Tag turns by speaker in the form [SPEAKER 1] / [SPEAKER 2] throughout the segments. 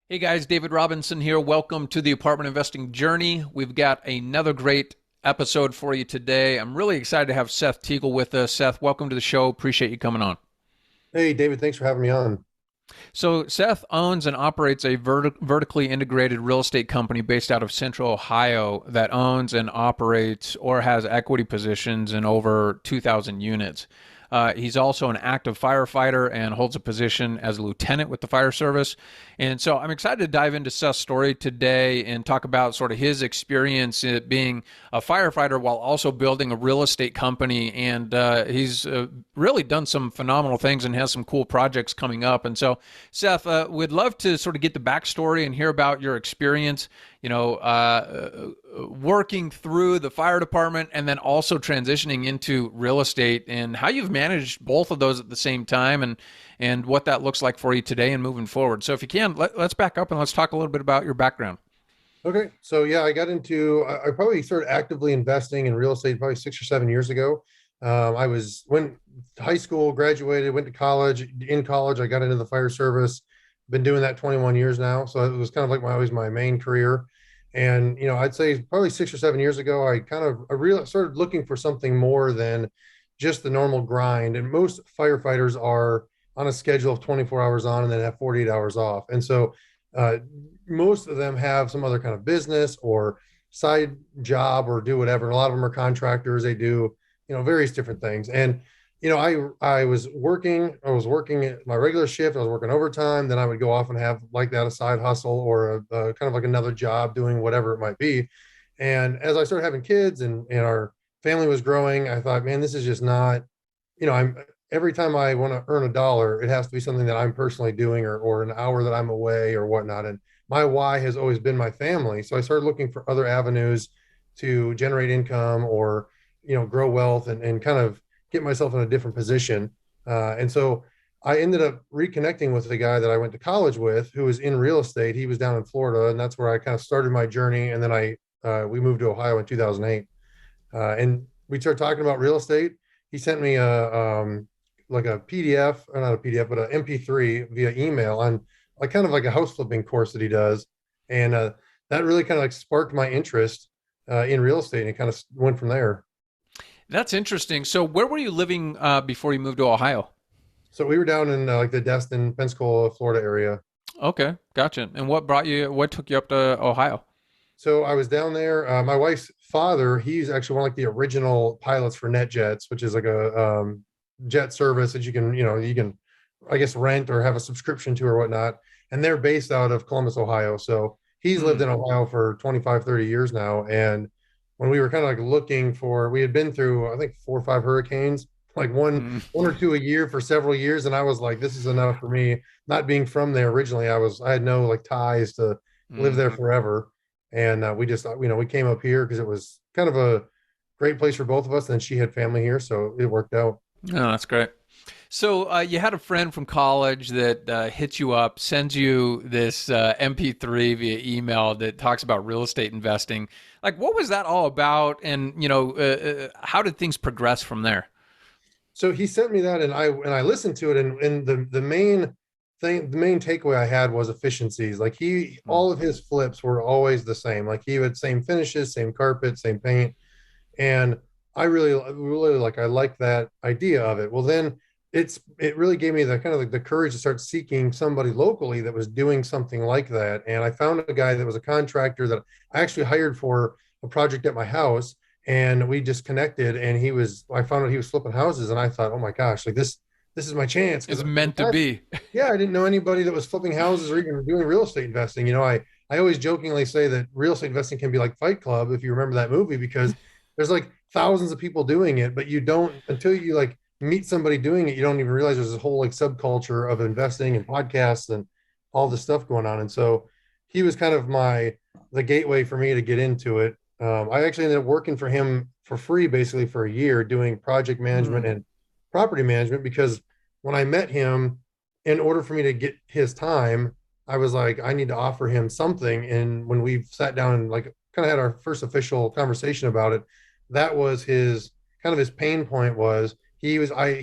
[SPEAKER 1] Hey guys, David Robinson here. Welcome to the apartment investing journey. We've got another great episode for you today. I'm really excited to have Seth Teagle with us. Seth, welcome to the show. Appreciate you coming on.
[SPEAKER 2] Hey, David, thanks for having me on.
[SPEAKER 1] So, Seth owns and operates a vertically integrated real estate company based out of Central Ohio that owns and operates or has equity positions in over 2,000 units. He's also an active firefighter and holds a position as a lieutenant with the fire service. And so I'm excited to dive into Seth's story today and talk about sort of his experience being a firefighter while also building a real estate company. And he's really done some phenomenal things and has some cool projects coming up. And so, Seth, we'd love to sort of get the backstory and hear about your experience, working through the fire department and then also transitioning into real estate and how you've managed both of those at the same time and what that looks like for you today and moving forward. So if you can, let's back up and let's talk a little bit about your background.
[SPEAKER 2] Okay, so yeah, I probably started actively investing in real estate probably 6 or 7 years ago. I was when high school, graduated, went to college. In college, I got into the fire service. Been doing that 21 years now, so it was kind of like always my main career. And I'd say probably 6 or 7 years ago, I really started looking for something more than just the normal grind. And most firefighters are on a schedule of 24 hours on and then have 48 hours off. And so uh, most of them have some other kind of business or side job or do whatever. And a lot of them are contractors. They do, various different things. And, I was working my regular shift. I was working overtime. Then I would go off and have like that, a side hustle or a kind of like another job doing whatever it might be. And as I started having kids and our family was growing, I thought, man, this is just not, I'm every time I want to earn a dollar, it has to be something that I'm personally doing or an hour that I'm away or whatnot. And my why has always been my family. So I started looking for other avenues to generate income or, grow wealth and kind of get myself in a different position. And so I ended up reconnecting with the guy that I went to college with who was in real estate. He was down in Florida, and that's where I kind of started my journey. And then we moved to Ohio in 2008. And we started talking about real estate. He sent me like a PDF, or not a PDF, but an MP3 via email on like kind of like a house flipping course that he does, and that really kind of like sparked my interest in real estate, and it kind of went from there.
[SPEAKER 1] That's interesting. So where were you living before you moved to Ohio?
[SPEAKER 2] So we were down in like the Destin, Pensacola, Florida area.
[SPEAKER 1] Okay, gotcha. And what took you up to Ohio?
[SPEAKER 2] So I was down there. My wife's father, he's actually one of like the original pilots for NetJets, which is like a jet service that you can, I guess, rent or have a subscription to or whatnot. And they're based out of Columbus, Ohio. So he's lived
[SPEAKER 1] Hmm.
[SPEAKER 2] in Ohio for 25, 30 years now. And when we were kind of like looking for, we had been through, I think, 4 or 5 hurricanes, like
[SPEAKER 1] Hmm.
[SPEAKER 2] one or two a year for several years. And I was like, this is enough for me. Not being from there originally, I had no like ties to live there
[SPEAKER 1] Hmm.
[SPEAKER 2] forever. And we just, we came up here because it was kind of a great place for both of us. And she had family here. So it worked out.
[SPEAKER 1] Oh, that's great. So you had a friend from college that hits you up, sends you this MP3 via email that talks about real estate investing. Like, what was that all about? And how did things progress from there?
[SPEAKER 2] So he sent me that, and I listened to it, and the main takeaway I had was efficiencies. Like
[SPEAKER 1] Hmm.
[SPEAKER 2] all of his flips were always the same. Like he would same finishes, same carpet, same paint, and I really I like that idea of it. Well, then it really gave me the kind of like the courage to start seeking somebody locally that was doing something like that. And I found a guy that was a contractor that I actually hired for a project at my house, and we just connected. And I found out he was flipping houses, and I thought, oh my gosh, like this is my chance because
[SPEAKER 1] It's meant to be.
[SPEAKER 2] yeah, I didn't know anybody that was flipping houses or even doing real estate investing. I always jokingly say that real estate investing can be like Fight Club, if you remember that movie, because there's like thousands of people doing it, but you don't until you like meet somebody doing it, you don't even realize there's this whole like subculture of investing and podcasts and all this stuff going on. And so he was kind of the gateway for me to get into it. I actually ended up working for him for free basically for a year doing project management
[SPEAKER 1] Hmm.
[SPEAKER 2] and property management because when I met him, in order for me to get his time, I was like, I need to offer him something. And when we sat down and like kind of had our first official conversation about it, that was his kind of his pain point was he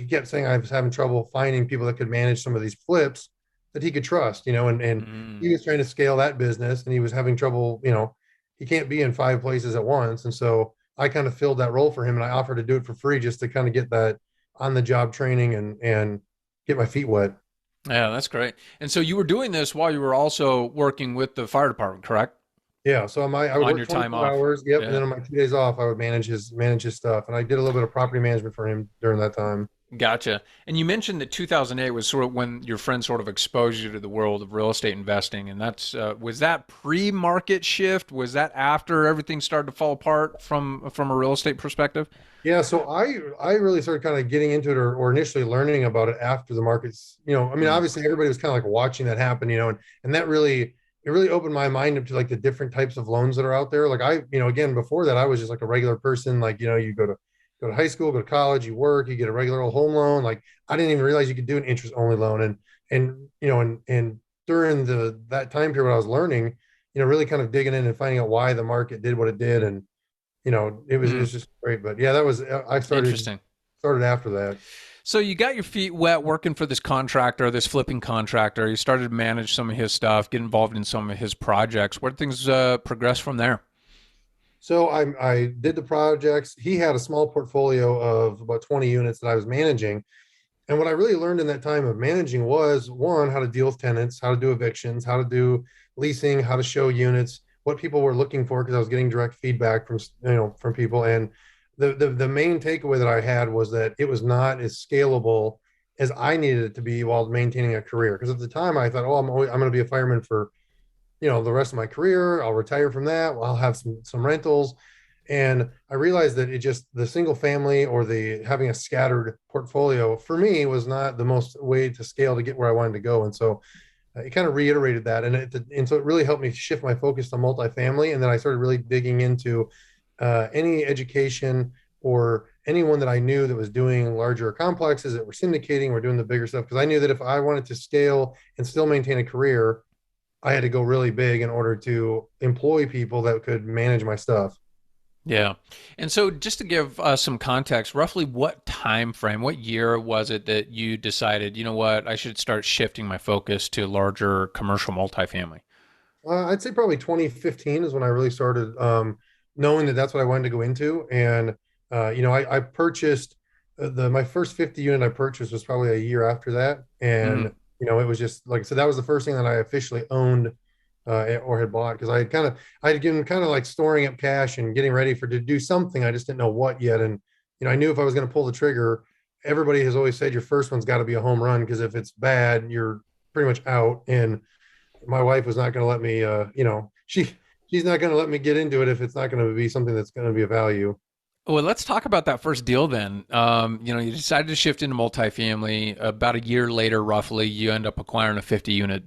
[SPEAKER 2] kept saying I was having trouble finding people that could manage some of these flips. that he could trust, and he
[SPEAKER 1] Mm.
[SPEAKER 2] was trying to scale that business and he was having trouble, he can't be in 5 places at once. And so I kind of filled that role for him and I offered to do it for free just to kind of get that on the job training and get my feet wet.
[SPEAKER 1] Yeah, that's great. And so you were doing this while you were also working with the fire department, correct?
[SPEAKER 2] Yeah, so I would
[SPEAKER 1] On
[SPEAKER 2] work
[SPEAKER 1] your time
[SPEAKER 2] 24
[SPEAKER 1] off.
[SPEAKER 2] hours. Yep, and
[SPEAKER 1] Yeah.
[SPEAKER 2] then on my 2 days off, I would manage his stuff, and I did a little bit of property management for him during that time.
[SPEAKER 1] Gotcha. And you mentioned that 2008 was sort of when your friend sort of exposed you to the world of real estate investing, and that's was that pre-market shift? Was that after everything started to fall apart from a real estate perspective?
[SPEAKER 2] Yeah, so I really started kind of getting into it or initially learning about it after the markets. I mean,
[SPEAKER 1] Mm.
[SPEAKER 2] obviously everybody was kind of like watching that happen, and that really it really opened my mind up to like the different types of loans that are out there. Like again, before that, I was just like a regular person. Like, you go to high school, go to college, you work, you get a regular old home loan. Like I didn't even realize you could do an interest only loan. And during that time period when I was learning, really kind of digging in and finding out why the market did what it did and it was
[SPEAKER 1] Mm.
[SPEAKER 2] just great. But yeah, that was I
[SPEAKER 1] Interesting.
[SPEAKER 2] started after that.
[SPEAKER 1] So you got your feet wet working for this contractor, this flipping contractor. You started to manage some of his stuff, get involved in some of his projects. Where did things progress from there?
[SPEAKER 2] So I did the projects. He had a small portfolio of about 20 units that I was managing. And what I really learned in that time of managing was one, how to deal with tenants, how to do evictions, how to do leasing, how to show units, what people were looking for, because I was getting direct feedback from people. And the main takeaway that I had was that it was not as scalable as I needed it to be while maintaining a career. Because at the time I thought, oh, I'm going to be a fireman for the rest of my career. I'll retire from that. I'll have some rentals. And I realized that it just the single family or the having a scattered portfolio for me was not the most way to scale to get where I wanted to go. And so it kind of reiterated that. And so it really helped me shift my focus to multifamily. And then I started really digging into any education or anyone that I knew that was doing larger complexes that were syndicating or doing the bigger stuff. Because I knew that if I wanted to scale and still maintain a career, I had to go really big in order to employ people that could manage my stuff.
[SPEAKER 1] Yeah. And so just to give us some context, roughly what time frame, what year was it that you decided, you know what, I should start shifting my focus to larger commercial multifamily?
[SPEAKER 2] I'd say probably 2015 is when I really started knowing that that's what I wanted to go into. And I purchased my first 50 unit I purchased was probably a year after that. And
[SPEAKER 1] Mm.
[SPEAKER 2] it was just like I said, that was the first thing that I officially owned or had bought because I had been kind of like storing up cash and getting ready to do something. I just didn't know what yet. And I knew if I was going to pull the trigger, everybody has always said your first one's got to be a home run because if it's bad, you're pretty much out. And my wife was not going to let me she's not going to let me get into it if it's not going to be something that's going to be of value.
[SPEAKER 1] Well, let's talk about that first deal then. You decided to shift into multifamily. About a year later, roughly, you end up acquiring a 50 unit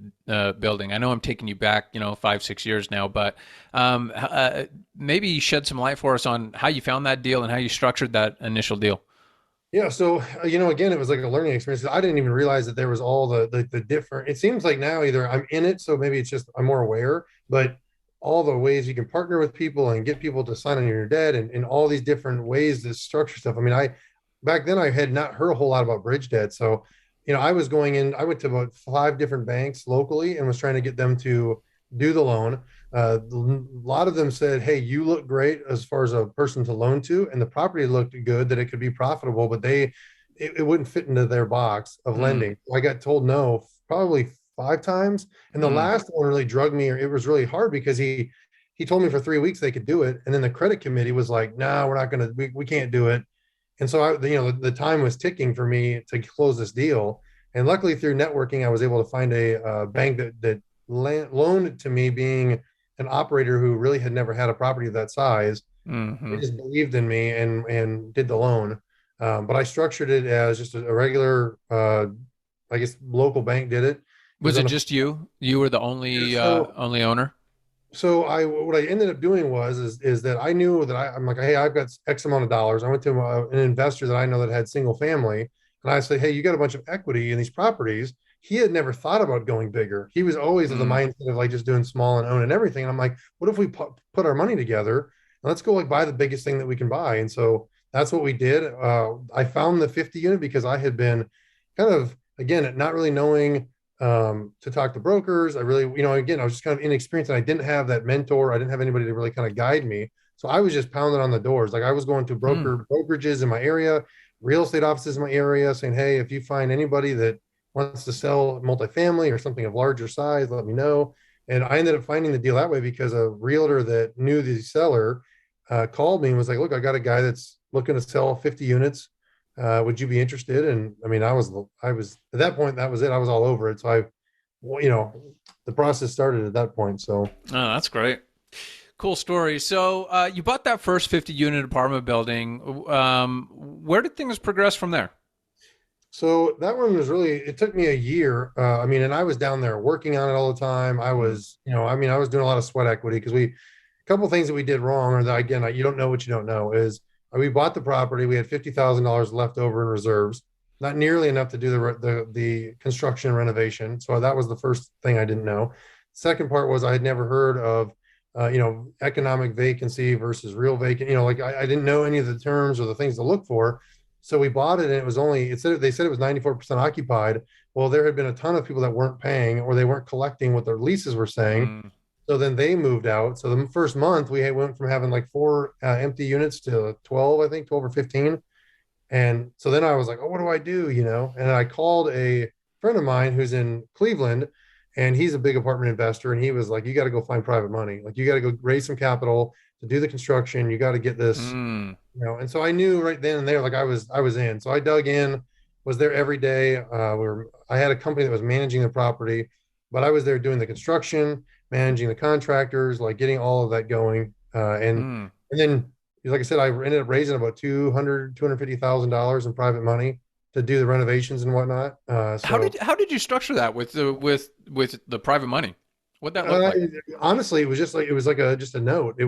[SPEAKER 1] building. I know I'm taking you back, 5, 6 years now, but maybe shed some light for us on how you found that deal and how you structured that initial deal.
[SPEAKER 2] Yeah, so again, it was like a learning experience. I didn't even realize that there was all the different. It seems like now either I'm in it, so maybe it's just I'm more aware, but all the ways you can partner with people and get people to sign on your debt and all these different ways to structure stuff. I mean, I back then I had not heard a whole lot about bridge debt, so I was going in. I went to about 5 different banks locally and was trying to get them to do the loan. A lot of them said, "Hey, you look great as far as a person to loan to, and the property looked good that it could be profitable, but it wouldn't fit into their box of
[SPEAKER 1] Mm,
[SPEAKER 2] lending." So I got told no probably 5 times, and the
[SPEAKER 1] mm,
[SPEAKER 2] last one really drug me. Or it was really hard because he told me for 3 weeks they could do it, and then the credit committee was like, "No, we're not going to. We can't do it." And so the time was ticking for me to close this deal. And luckily through networking, I was able to find a bank that loaned to me, being an operator who really had never had a property of that size. They
[SPEAKER 1] mm-hmm.
[SPEAKER 2] just believed in me and did the loan. But I structured it as just a regular, I guess, local bank did it. It was
[SPEAKER 1] Was it
[SPEAKER 2] on a
[SPEAKER 1] just you? You were the
[SPEAKER 2] yeah,
[SPEAKER 1] only owner?
[SPEAKER 2] so what I ended up doing is that I knew that I'm like, hey, I've got X amount of dollars. I went to an investor that I know that had single family, and I say, hey, you got a bunch of equity in these properties. He had never thought about going bigger. He was always of the
[SPEAKER 1] Mm,
[SPEAKER 2] mindset of like just doing small and own and everything. And I'm like, what if we put our money together and let's go like buy the biggest thing that we can buy? And so that's what we did. I found the 50 unit because I had been kind of again not really knowing to talk to brokers. I really, again, I was just kind of inexperienced and I didn't have that mentor. I didn't have anybody to really kind of guide me. So I was just pounding on the doors. Like I was going to
[SPEAKER 1] Hmm.
[SPEAKER 2] brokerages in my area, real estate offices in my area saying, hey, if you find anybody that wants to sell multifamily or something of larger size, let me know. And I ended up finding the deal that way because a realtor that knew the seller called me and was like, look, I got a guy that's looking to sell 50 units. Would you be interested? And I mean, I was at that point, that was it. I was all over it. So well, the process started at that point. So,
[SPEAKER 1] Oh, that's great. Cool story. So you bought that first 50 unit apartment building. Where did things progress from there?
[SPEAKER 2] so that one was really, it took me a year. I mean, and I was down there working on it all the time. I
[SPEAKER 1] Mm.
[SPEAKER 2] was, I mean, I was doing a lot of sweat equity because a couple of things that we did wrong, or that again, you don't know what you don't know, is we bought the property. We had $50,000 left over in reserves, not nearly enough to do the construction and renovation. So that was the first thing I didn't know. Second part was I had never heard of, economic vacancy versus real vacant. Like I didn't know any of the terms or the things to look for. So we bought it, and they said it was 94% occupied. Well, there had been a ton of people that weren't paying or they weren't collecting what their leases were saying.
[SPEAKER 1] Mm.
[SPEAKER 2] So then they moved out. So the first month went from having like four empty units to 12, I think 12 or 15. And so then I was like, oh, what do I do? And I called a friend of mine who's in Cleveland, and he's a big apartment investor. And he was like, you got to go find private money. Like, you got to go raise some capital to do the construction. You got to get this,
[SPEAKER 1] Mm.
[SPEAKER 2] And so I knew right then and there, like I was in. So I dug in, was there every day. I had a company that was managing the property, but I was there doing the construction, managing the contractors, like getting all of that going.
[SPEAKER 1] Mm.
[SPEAKER 2] And then, like I said, I ended up raising about 250,000 dollars in private money to do the renovations and whatnot.
[SPEAKER 1] How did you structure that with the private money? What'd that look
[SPEAKER 2] Uh,
[SPEAKER 1] like?
[SPEAKER 2] Honestly, it was like just a note.
[SPEAKER 1] Hmm.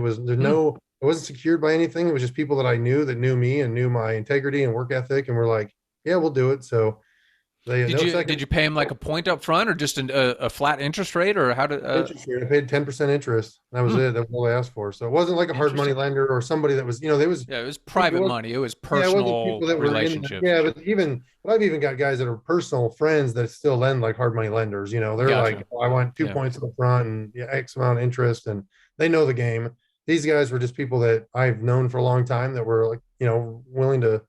[SPEAKER 2] It wasn't secured by anything. It was just people that I knew that knew me and knew my integrity and work ethic, and were like, yeah, we'll do it. So they
[SPEAKER 1] Did
[SPEAKER 2] no
[SPEAKER 1] you
[SPEAKER 2] second
[SPEAKER 1] did you pay him like a point up front, or just a flat interest rate, or how did?
[SPEAKER 2] interest rate. I paid 10% interest. That was
[SPEAKER 1] Hmm,
[SPEAKER 2] it. That was all I asked for. So it wasn't like a hard money
[SPEAKER 1] interesting.
[SPEAKER 2] lender or somebody that was,
[SPEAKER 1] Yeah, it was
[SPEAKER 2] it
[SPEAKER 1] private
[SPEAKER 2] was
[SPEAKER 1] money. It was
[SPEAKER 2] yeah, it wasn't people
[SPEAKER 1] personal
[SPEAKER 2] that were in that.
[SPEAKER 1] relationships.
[SPEAKER 2] Yeah, but I've even got guys that are personal friends that still lend like hard money lenders. They're like,
[SPEAKER 1] Gotcha.
[SPEAKER 2] oh, I want two
[SPEAKER 1] Yeah.
[SPEAKER 2] points in the front and yeah, X amount of interest, and they know the game. These guys were just people that I've known for a long time that were like, willing to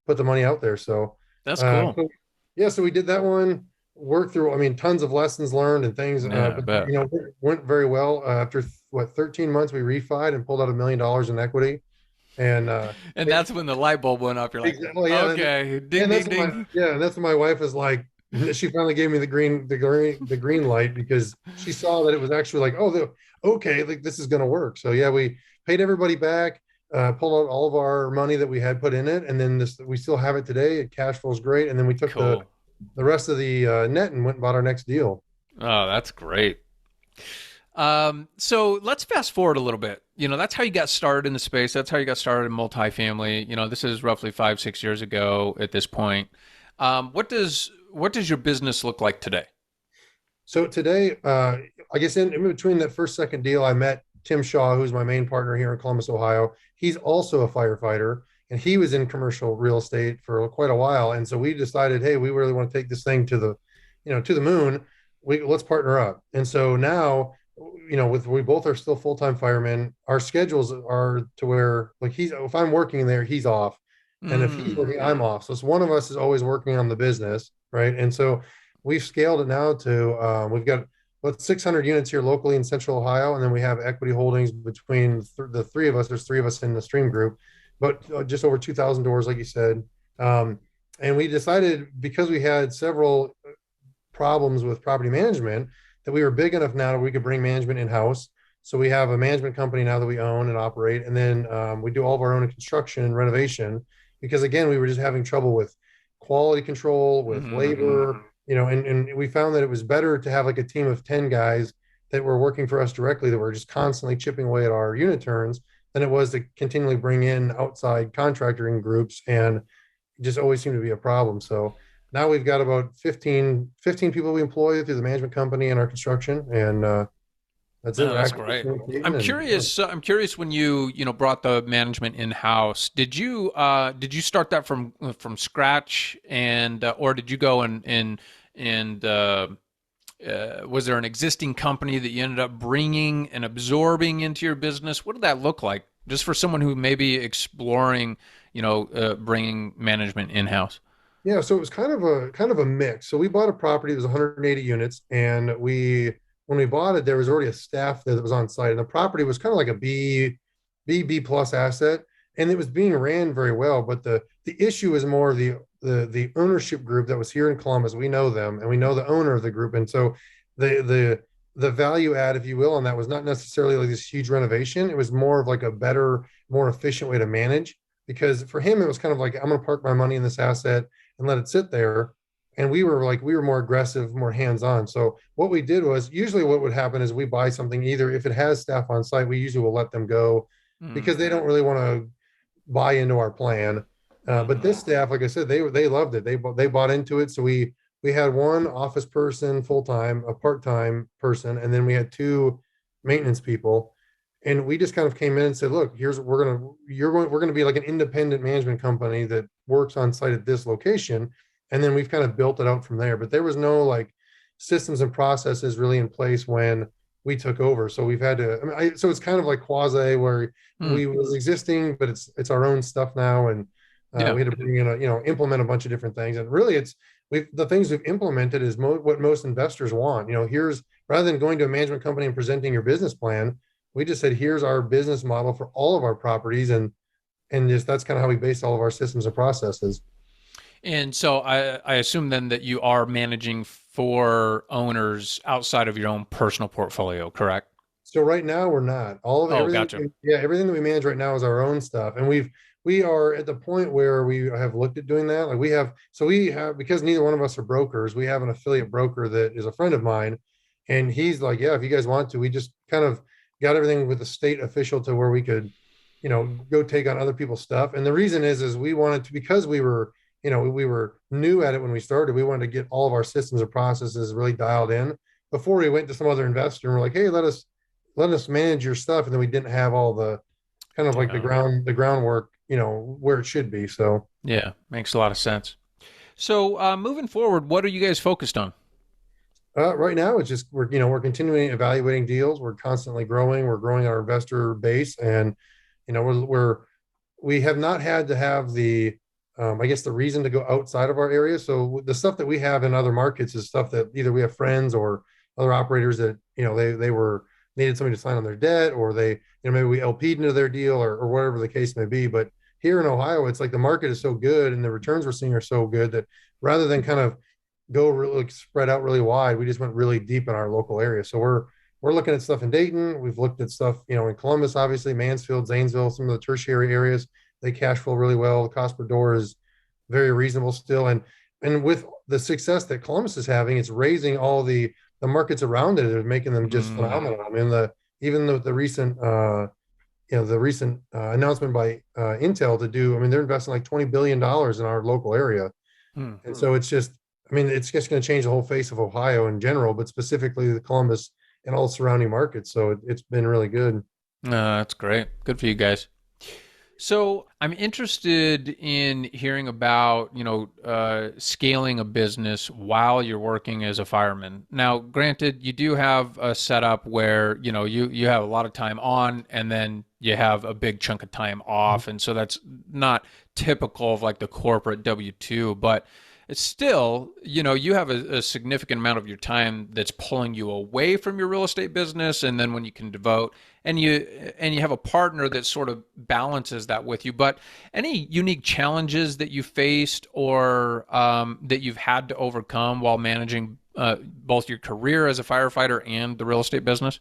[SPEAKER 2] put the money out there. So,
[SPEAKER 1] That's cool.
[SPEAKER 2] so yeah, so we did that one. Worked through, I mean, tons of lessons learned and things,
[SPEAKER 1] Yeah, I
[SPEAKER 2] but
[SPEAKER 1] bet.
[SPEAKER 2] went very well. After what 13 months, we refied and pulled out $1 million in equity, and
[SPEAKER 1] And that's when the light bulb went up. You're like,
[SPEAKER 2] exactly, yeah,
[SPEAKER 1] okay, ding,
[SPEAKER 2] and
[SPEAKER 1] ding, ding.
[SPEAKER 2] that's when my wife was like, she finally gave me the green light because she saw that it was actually like, oh, okay, like this is going to work. So yeah, we paid everybody back, pulled out all of our money that we had put in it, and then we still have it today. Cash flow is great, and then we took
[SPEAKER 1] Cool.
[SPEAKER 2] the rest of the net and went and bought our next deal.
[SPEAKER 1] Oh, that's great. So let's fast forward a little bit. That's how you got started in the space. That's how you got started in multifamily. This is roughly 5, 6 years ago at this point. What does your business look like today?
[SPEAKER 2] So today, I guess in between that first second deal, I met Tim Shaw, who's my main partner here in Columbus, Ohio. He's also a firefighter, and he was in commercial real estate for quite a while. And so we decided, hey, we really want to take this thing to the moon. Let's partner up. And so now, with we both are still full time firemen. Our schedules are to where like if I'm working there, he's off, and if he's
[SPEAKER 1] Mm.
[SPEAKER 2] working, I'm off. So it's one of us is always working on the business, right? And so we've scaled it now to we've got about 600 units here locally in Central Ohio, and then we have equity holdings between the three of us. There's three of us in the stream group, but just over 2,000 doors, like you said. Um, and we decided because we had several problems with property management that we were big enough now that we could bring management in house. So we have a management company now that we own and operate, and then we do all of our own construction and renovation because again we were just having trouble with quality control, with
[SPEAKER 1] Mm-hmm.
[SPEAKER 2] labor, and we found that it was better to have like a team of 10 guys that were working for us directly that were just constantly chipping away at our unit turns than it was to continually bring in outside contracting groups, and it just always seemed to be a problem. So now we've got about 15 people we employ through the management company and our construction, and that's it.
[SPEAKER 1] Oh,
[SPEAKER 2] We're
[SPEAKER 1] that's
[SPEAKER 2] actively
[SPEAKER 1] great.
[SPEAKER 2] communicating
[SPEAKER 1] I'm
[SPEAKER 2] and
[SPEAKER 1] curious. I'm curious when you brought the management in house. Did you start that from scratch, and or did you go and Was there an existing company that you ended up bringing and absorbing into your business? What did that look like? Just for someone who may be exploring, bringing management in house.
[SPEAKER 2] Yeah, so it was kind of a mix. So we bought a property that was 180 units, and when we bought it, there was already a staff there that was on site, and the property was kind of like a B plus asset, and it was being ran very well. But the issue is more of the ownership group that was here in Columbus. We know them, and we know the owner of the group, and so the value add, if you will, on that was not necessarily like this huge renovation. It was more of like a better, more efficient way to manage. Because for him, it was kind of like, I'm going to park my money in this asset and let it sit there. And we were more aggressive, more hands-on. So what we did was, usually what would happen is we buy something, either if it has staff on site, we usually will let them go
[SPEAKER 1] Mm,
[SPEAKER 2] because they don't really want to buy into our plan. But
[SPEAKER 1] hmm
[SPEAKER 2] this staff, like I said, they loved it. They bought into it. So we had one office person full time, a part time person, and then we had two maintenance people. And we just kind of came in and said, look, here's we're gonna be like an independent management company that works on site at this location. And then we've kind of built it out from there. But there was no like systems and processes really in place when we took over. So we've had to, so it's kind of like quasi where
[SPEAKER 1] mm,
[SPEAKER 2] we was existing, but it's our own stuff now. And
[SPEAKER 1] yeah.
[SPEAKER 2] we had to bring in implement a bunch of different things. And really the things we've implemented is what most investors want. Here's, rather than going to a management company and presenting your business plan, we just said, here's our business model for all of our properties. And just, that's kind of how we base all of our systems and processes.
[SPEAKER 1] And so I assume then that you are managing for owners outside of your own personal portfolio, correct?
[SPEAKER 2] So right now we're not. All of
[SPEAKER 1] Oh,
[SPEAKER 2] everything,
[SPEAKER 1] gotcha.
[SPEAKER 2] yeah, everything that we manage right now is our own stuff, and we are at the point where we have looked at doing that. Like we have, because neither one of us are brokers. We have an affiliate broker that is a friend of mine, and he's like, yeah, if you guys want to, we just kind of got everything with the state official to where we could, go take on other people's stuff. And the reason is we wanted to, because we were new at it when we started. We wanted to get all of our systems and processes really dialed in before we went to some other investor and we're like, hey, let us manage your stuff. And then we didn't have all the kind of like
[SPEAKER 1] Yeah.
[SPEAKER 2] the groundwork, where it should be. So
[SPEAKER 1] Yeah, makes a lot of sense. So moving forward, what are you guys focused on?
[SPEAKER 2] right now it's just we're continuing evaluating deals. We're constantly growing. We're growing our investor base, and we have not had to have the I guess the reason to go outside of our area. So the stuff that we have in other markets is stuff that either we have friends or other operators that they were needed somebody to sign on their debt, or they maybe we LP'd into their deal, or whatever the case may be. But here in Ohio, it's like the market is so good and the returns we're seeing are so good that rather than kind of go really like, spread out really wide, we just went really deep in our local area. So we're looking at stuff in Dayton. We've looked at stuff in Columbus, obviously Mansfield, Zanesville, some of the tertiary areas. They cash flow really well. The cost per door is very reasonable still, and with the success that Columbus is having, it's raising all the markets around it. It's making them just
[SPEAKER 1] Mm,
[SPEAKER 2] phenomenal. I mean, even the recent announcement by Intel to do. I mean, they're investing like $20 billion in our local area,
[SPEAKER 1] mm.
[SPEAKER 2] and so it's just. I mean, it's just going to change the whole face of Ohio in general, but specifically the Columbus and all surrounding markets. So it's been really good.
[SPEAKER 1] That's great. Good for you guys. So I'm interested in hearing about, scaling a business while you're working as a fireman. Now, granted, you do have a setup where, you have a lot of time on and then you have a big chunk of time off. And so that's not typical of like the corporate W-2, but it's still, you have a significant amount of your time that's pulling you away from your real estate business, and then when you can devote, and you have a partner that sort of balances that with you. But any unique challenges that you faced or that you've had to overcome while managing both your career as a firefighter and the real estate business?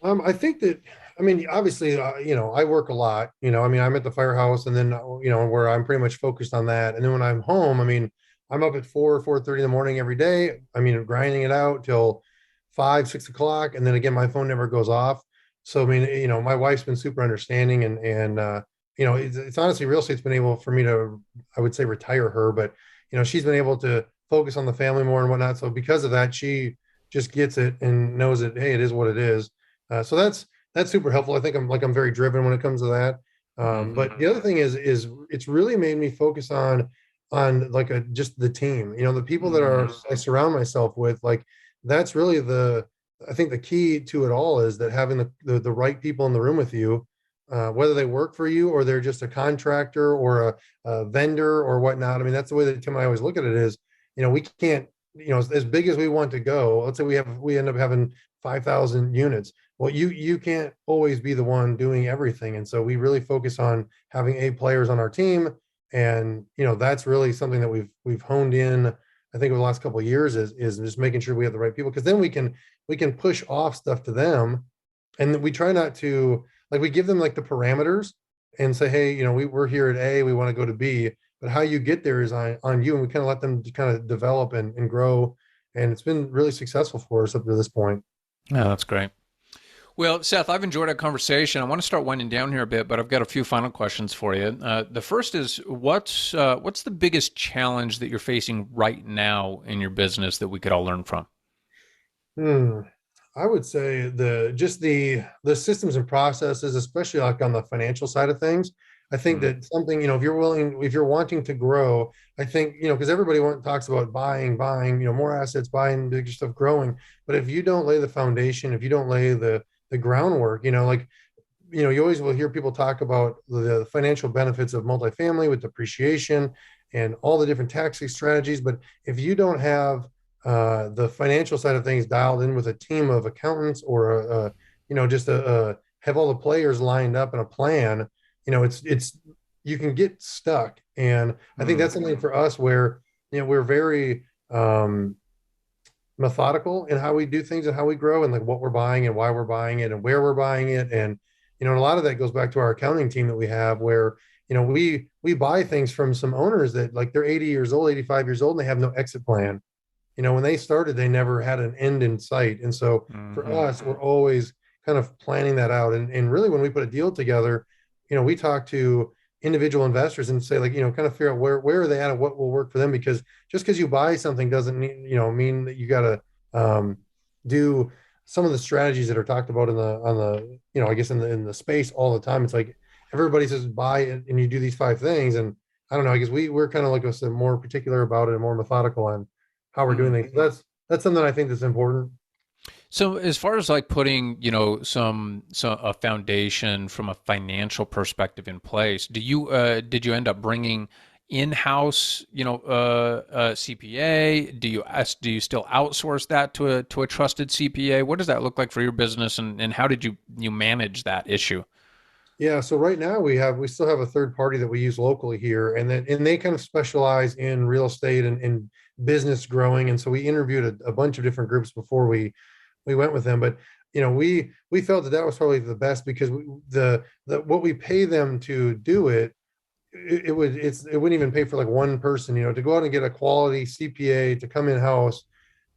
[SPEAKER 2] I think that, I mean, obviously, I work a lot. I mean, I'm at the firehouse, and then where I'm pretty much focused on that. And then when I'm home, I mean, I'm up at 4:30 in the morning every day. I mean, grinding it out till 5, 6 o'clock, and then again, my phone never goes off. So I mean, my wife's been super understanding, and it's honestly real estate's been able for me to, I would say, retire her, but she's been able to focus on the family more and whatnot. So because of that, she just gets it and knows that, hey, it is what it is. So that's super helpful. I think I'm very driven when it comes to that.
[SPEAKER 1] Hmm
[SPEAKER 2] But the other thing is it's really made me focus on like just the team. The people that are
[SPEAKER 1] hmm
[SPEAKER 2] I surround myself with, like that's really I think the key to it all is that having the right people in the room with you, whether they work for you or they're just a contractor or a vendor or whatnot. I mean, that's the way that Tim and I always look at it is, we can't, as big as we want to go, let's say we end up having 5,000 units. Well, you can't always be the one doing everything. And so we really focus on having A players on our team. And, that's really something that we've honed in, I think over the last couple of years is just making sure we have the right people. Cause then we can push off stuff to them. And we try not to, like, we give them like the parameters and say, hey, we're here at A, we want to go to B, but how you get there is on you. And we kind of let them kind of develop and grow. And it's been really successful for us up to this point.
[SPEAKER 1] Yeah, that's great. Well, Seth, I've enjoyed our conversation. I want to start winding down here a bit, but I've got a few final questions for you. The first is, what's the biggest challenge that you're facing right now in your business that we could all learn from?
[SPEAKER 2] Hmm. I would say the systems and processes, especially like on the financial side of things. I think
[SPEAKER 1] Mm,
[SPEAKER 2] that something, if you're wanting to grow, I think, because everybody talks about buying, more assets, buying bigger stuff, growing. But if you don't lay the foundation, if you don't lay the groundwork, like, you always will hear people talk about the financial benefits of multifamily with depreciation and all the different tax strategies. But if you don't have the financial side of things dialed in with a team of accountants or just have all the players lined up in a plan, it's you can get stuck. And I think
[SPEAKER 1] mm,
[SPEAKER 2] that's something for us where we're very methodical in how we do things and how we grow and like what we're buying and why we're buying it and where we're buying it. And and a lot of that goes back to our accounting team that we have where we buy things from some owners that like they're 80 years old, 85 years old, and they have no exit plan. When they started, they never had an end in sight. And so for
[SPEAKER 1] hmm
[SPEAKER 2] us, we're always kind of planning that out. And really, when we put a deal together, we talk to individual investors and say, like, kind of figure out where are they at and what will work for them. Because just because you buy something doesn't mean that you got to do some of the strategies that are talked about on the, I guess in the space all the time. It's like everybody says buy it and you do these 5 things. And I don't know, I guess we're kind of like I said, more particular about it and more methodical on how we're doing
[SPEAKER 1] mm.
[SPEAKER 2] things. That's something I think that's important.
[SPEAKER 1] So as far as like putting, some a foundation from a financial perspective in place, did you end up bringing in-house, CPA? Do you still outsource that to a trusted CPA? What does that look like for your business, and how did you manage that issue?
[SPEAKER 2] Yeah, so right now we still have a third party that we use locally here, and they kind of specialize in real estate and business growing. And so we interviewed a bunch of different groups before we went with them. But we felt that was probably the best because the what we pay them to do it wouldn't even pay for like one person, to go out and get a quality CPA to come in house,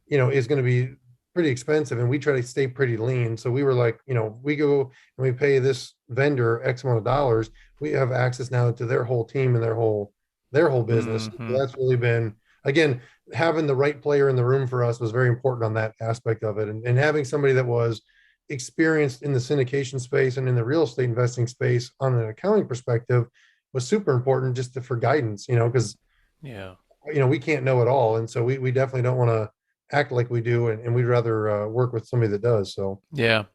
[SPEAKER 2] is going to be pretty expensive. And we try to stay pretty lean. So we were like, we go and we pay this vendor X amount of dollars. We have access now to their whole team and their whole business. So
[SPEAKER 1] Hmm
[SPEAKER 2] that's really been, again, having the right player in the room for us was very important on that aspect of it. And having somebody that was experienced in the syndication space and in the real estate investing space on an accounting perspective was super important just for guidance, because
[SPEAKER 1] Yeah.
[SPEAKER 2] we can't know it all. And so we definitely don't want to act like we do. And we'd rather work with somebody that does. So,
[SPEAKER 1] Yeah.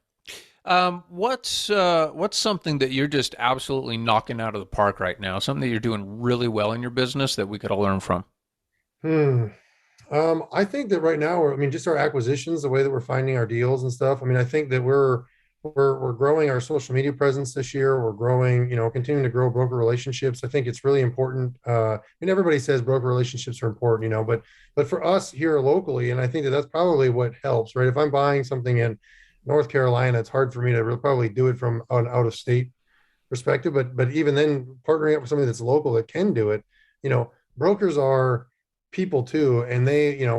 [SPEAKER 1] What's something that you're just absolutely knocking out of the park right now? Something that you're doing really well in your business that we could all learn from?
[SPEAKER 2] hmm. I think that right now, just our acquisitions, the way that we're finding our deals and stuff. I think that we're growing our social media presence this year. We're growing, continuing to grow broker relationships. I think it's really important. Everybody says broker relationships are important, but for us here locally, and I think that that's probably what helps, right? If I'm buying something in North Carolina, it's hard for me to probably do it from an out of state perspective. But even then, partnering up with somebody that's local that can do it, brokers are people too, and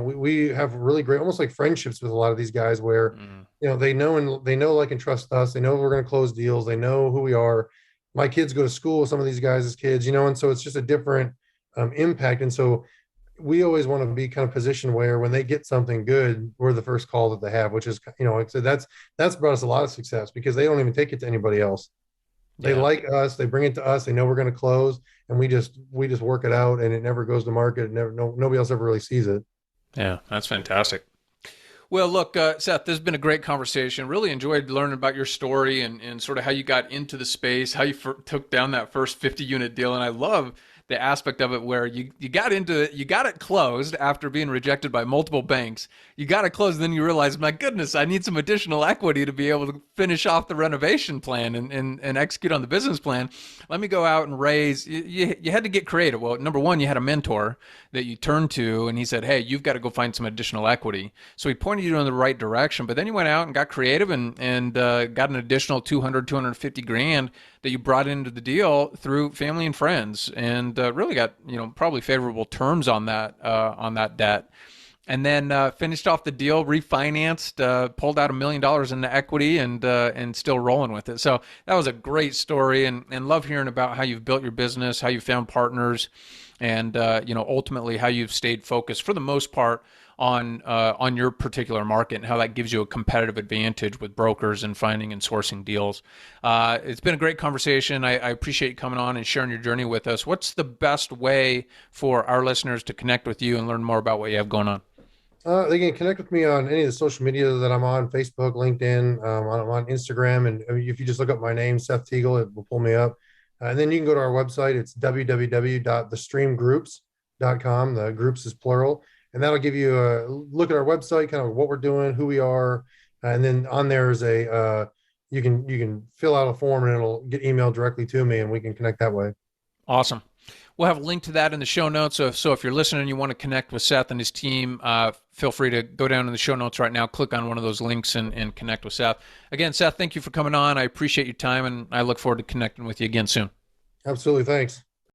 [SPEAKER 2] we have really great, almost like friendships with a lot of these guys where
[SPEAKER 1] Mm,
[SPEAKER 2] they know like and trust us. They know we're going to close deals. They know who we are. My kids go to school with some of these guys as kids, and so it's just a different impact. And so we always want to be kind of positioned where when they get something good, we're the first call that they have, which is, like I said, that's brought us a lot of success because they don't even take it to anybody else. They
[SPEAKER 1] yeah.
[SPEAKER 2] like us, they bring it to us, they know we're going to close, and we just work it out, and it never goes to market. It never, nobody else ever really sees it.
[SPEAKER 1] Yeah, that's fantastic. Well, look, Seth, this has been a great conversation. Really enjoyed learning about your story and sort of how you got into the space, how you took down that first 50 unit deal. And I love the aspect of it where you got into it, you got it closed after being rejected by multiple banks. You got it closed, and then you realize, my goodness, I need some additional equity to be able to finish off the renovation plan and execute on the business plan. Let me go out and raise. You had to get creative. Well, number one, you had a mentor that you turned to, and he said, hey, you've got to go find some additional equity. So he pointed you in the right direction, but then you went out and got creative and got an additional 250 grand that you brought into the deal through family and friends, and really got probably favorable terms on that debt. And then finished off the deal, refinanced, pulled out $1 million in the equity, and still rolling with it. So that was a great story, and love hearing about how you've built your business, how you found partners, and ultimately how you've stayed focused for the most part on your particular market, and how that gives you a competitive advantage with brokers and finding and sourcing deals. It's been a great conversation. I appreciate you coming on and sharing your journey with us. What's the best way for our listeners to connect with you and learn more about what you have going on?
[SPEAKER 2] They can connect with me on any of the social media that I'm on: Facebook, LinkedIn, I'm on Instagram. And if you just look up my name, Seth Teagle, it will pull me up. And then you can go to our website. It's www.thestreamgroups.com. The groups is plural. And that'll give you a look at our website, kind of what we're doing, who we are. And then on there is you can fill out a form and it'll get emailed directly to me, and we can connect that way.
[SPEAKER 1] Awesome. We'll have a link to that in the show notes. So if you're listening and you want to connect with Seth and his team, feel free to go down in the show notes right now, click on one of those links, and connect with Seth. Again, Seth, thank you for coming on. I appreciate your time, and I look forward to connecting with you again soon.
[SPEAKER 2] Absolutely. Thanks.